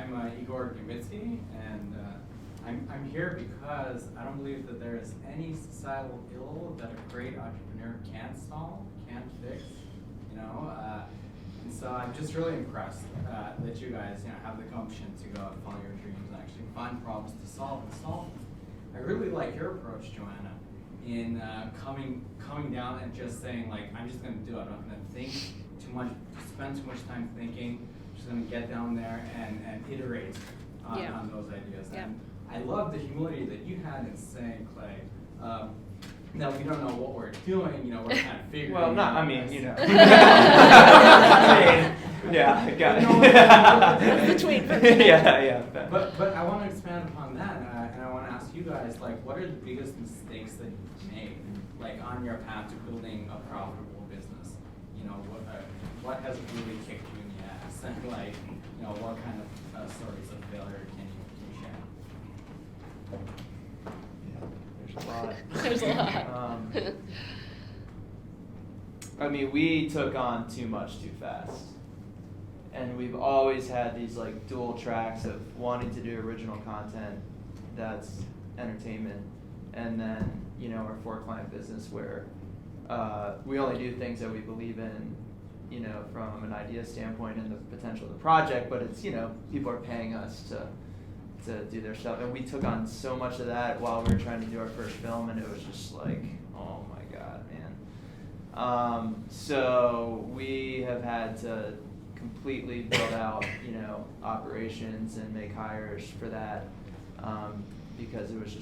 I'm Igor Gamitsi, and I'm here because I don't believe that there is any societal ill that a great entrepreneur can't solve, can't fix, and so I'm just really impressed that you guys, have the gumption to go out and follow your dreams and actually find problems to solve and solve them. I really like your approach, Joanna, in coming down and just saying, like, I'm just going to do it. I'm not going to think too much, spend too much time thinking. I'm just going to get down there and iterate on those ideas. Yeah. And I love the humility that you had in saying, Clay, that we don't know what we're doing, we're kind of figuring Well, not, out. I mean, yeah, I got it. The tweet. Yeah. But I want to expand upon that, and I want to ask you guys, like, what are the biggest mistakes that you've made, like, on your path to building a profitable business? What has really kicked you in the ass, and what kind of stories of failure can you share? Yeah, there's a lot. There's a lot. I mean, we took on too much too fast. And we've always had these like dual tracks of wanting to do original content that's entertainment, and then, our for-client business where we only do things that we believe in, from an idea standpoint and the potential of the project, but it's, people are paying us to do their stuff. And we took on so much of that while we were trying to do our first film, and it was just like, oh my God, man. So we have had to completely build out, operations and make hires for that, because it was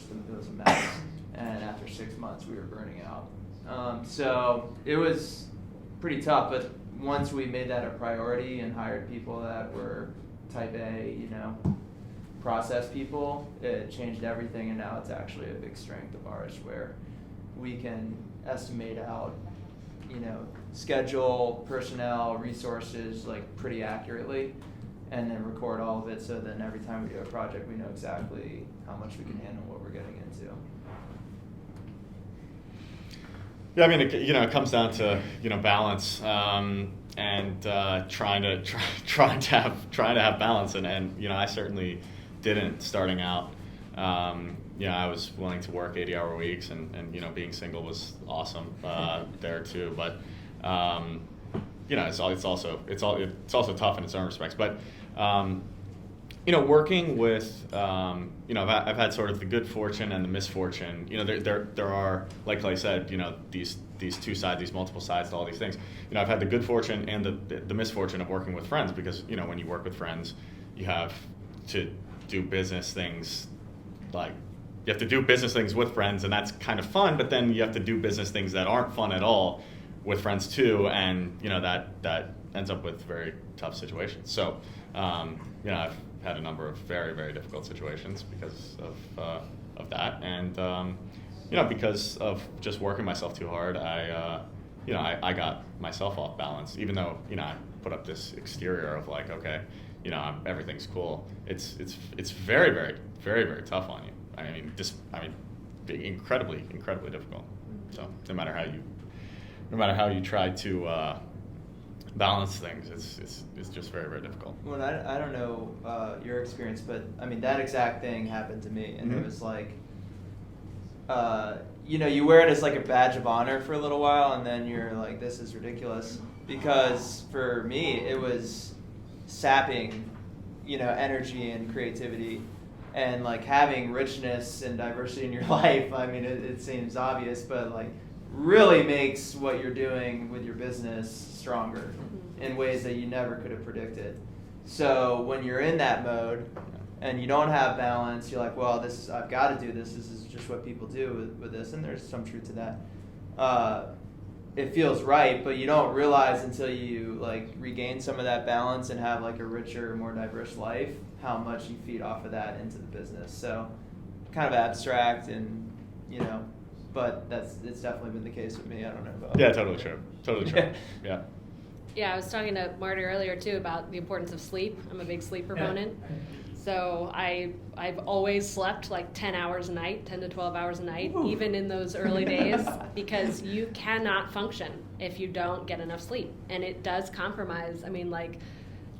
a mess. And after 6 months, we were burning out. So it was pretty tough, but once we made that a priority and hired people that were type A, process people, it changed everything, and now it's actually a big strength of ours where we can estimate out, schedule, personnel, resources, like, pretty accurately, and then record all of it, so then every time we do a project, we know exactly how much we can handle, what we're getting into. Yeah, I mean, it comes down to balance, and trying to have balance, and I certainly didn't starting out. I was willing to work 80-hour weeks, and being single was awesome there too. But it's also tough in its own respects. But working with I've had sort of the good fortune and the misfortune. There are, like I said, these two sides, these multiple sides to all these things. I've had the good fortune and the misfortune of working with friends, because when you work with friends, you have to do business things, like you have to do business things with friends, and that's kind of fun, but then you have to do business things that aren't fun at all with friends too, and that ends up with very tough situations. So I've had a number of very, very difficult situations because of that, and because of just working myself too hard, I got myself off balance, even though I put up this exterior of like, okay, everything's cool. It's very, very, very, very tough on you. Incredibly, incredibly difficult. So no matter how you try to balance things, it's just very, very difficult. Well, I don't know your experience, but that exact thing happened to me, and It was like, you wear it as like a badge of honor for a little while, and then you're like, this is ridiculous. Because for me, it was sapping, energy and creativity, and like having richness and diversity in your life. It seems obvious, but like really makes what you're doing with your business stronger in ways that you never could have predicted. So when you're in that mode and you don't have balance, you're like, well, I've got to do this. This is just what people do with this, and there's some truth to that. It feels right, but you don't realize until you like regain some of that balance and have like a richer, more diverse life, how much you feed off of that into the business. So kind of abstract, and but it's definitely been the case with me. I don't know about. Yeah, totally true. Yeah. Yeah, I was talking to Marty earlier too about the importance of sleep. I'm a big sleep proponent. So I've always slept like 10 hours a night, 10 to 12 hours a night, even in those early days, because you cannot function if you don't get enough sleep. And it does compromise.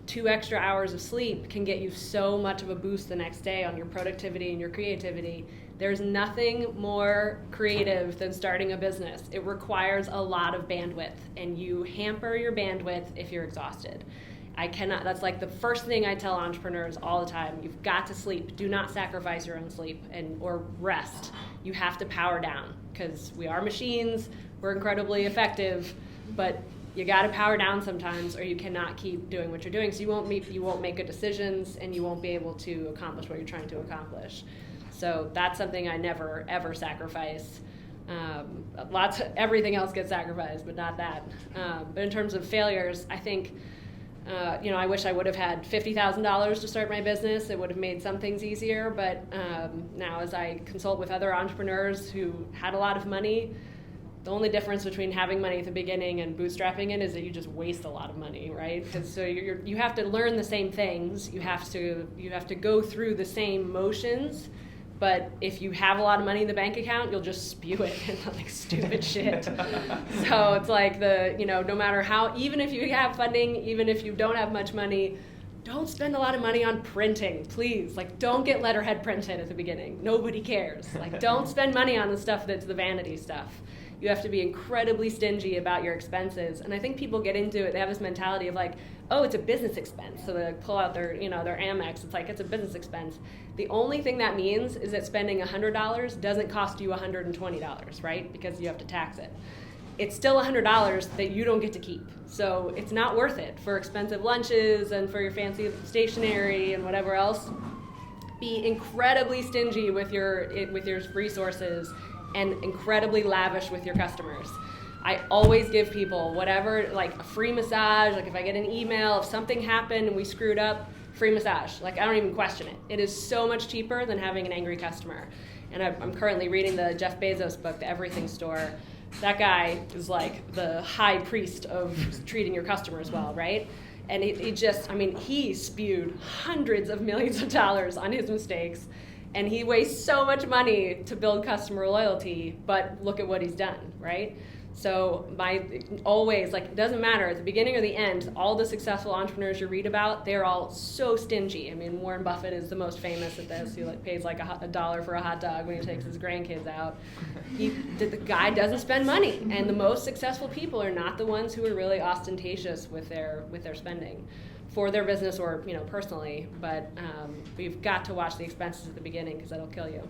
2 extra hours of sleep can get you so much of a boost the next day on your productivity and your creativity. There's nothing more creative than starting a business. It requires a lot of bandwidth, and you hamper your bandwidth if you're exhausted. That's like the first thing I tell entrepreneurs all the time. You've got to sleep. Do not sacrifice your own sleep or rest. You have to power down, because we are machines, we're incredibly effective, but you got to power down sometimes, or you cannot keep doing what you're doing. So you won't make good decisions, and you won't be able to accomplish what you're trying to accomplish. So that's something I never ever sacrifice. Everything else gets sacrificed, but not that. But in terms of failures, I think, I wish I would have had $50,000 to start my business. It would have made some things easier. But now, as I consult with other entrepreneurs who had a lot of money, the only difference between having money at the beginning and bootstrapping it is that you just waste a lot of money, right? Because so you have to learn the same things. You have to go through the same motions. But if you have a lot of money in the bank account, you'll just spew it into like stupid shit. So it's like no matter how, even if you have funding, even if you don't have much money, don't spend a lot of money on printing, please. Like, don't get letterhead printed at the beginning. Nobody cares. Like, don't spend money on the stuff that's the vanity stuff. You have to be incredibly stingy about your expenses. And I think people get into it, they have this mentality of like, oh, it's a business expense. So they pull out their Amex, it's like, it's a business expense. The only thing that means is that spending $100 doesn't cost you $120, right? Because you have to tax it. It's still $100 that you don't get to keep. So it's not worth it for expensive lunches and for your fancy stationery and whatever else. Be incredibly stingy with your resources and incredibly lavish with your customers. I always give people whatever, like a free massage, like if I get an email, if something happened and we screwed up, free massage. Like, I don't even question it. It is so much cheaper than having an angry customer. And I'm currently reading the Jeff Bezos book, The Everything Store. That guy is like the high priest of treating your customers well, right? And he spewed hundreds of millions of dollars on his mistakes. And he wastes so much money to build customer loyalty, but look at what he's done, right? So always, like, it doesn't matter at the beginning or the end, all the successful entrepreneurs you read about, they're all so stingy. I mean, Warren Buffett is the most famous at this. He pays like $1 for a hot dog when he takes his grandkids out. The guy doesn't spend money, and the most successful people are not the ones who are really ostentatious with their spending for their business or personally. But we've got to watch the expenses at the beginning, because that'll kill you.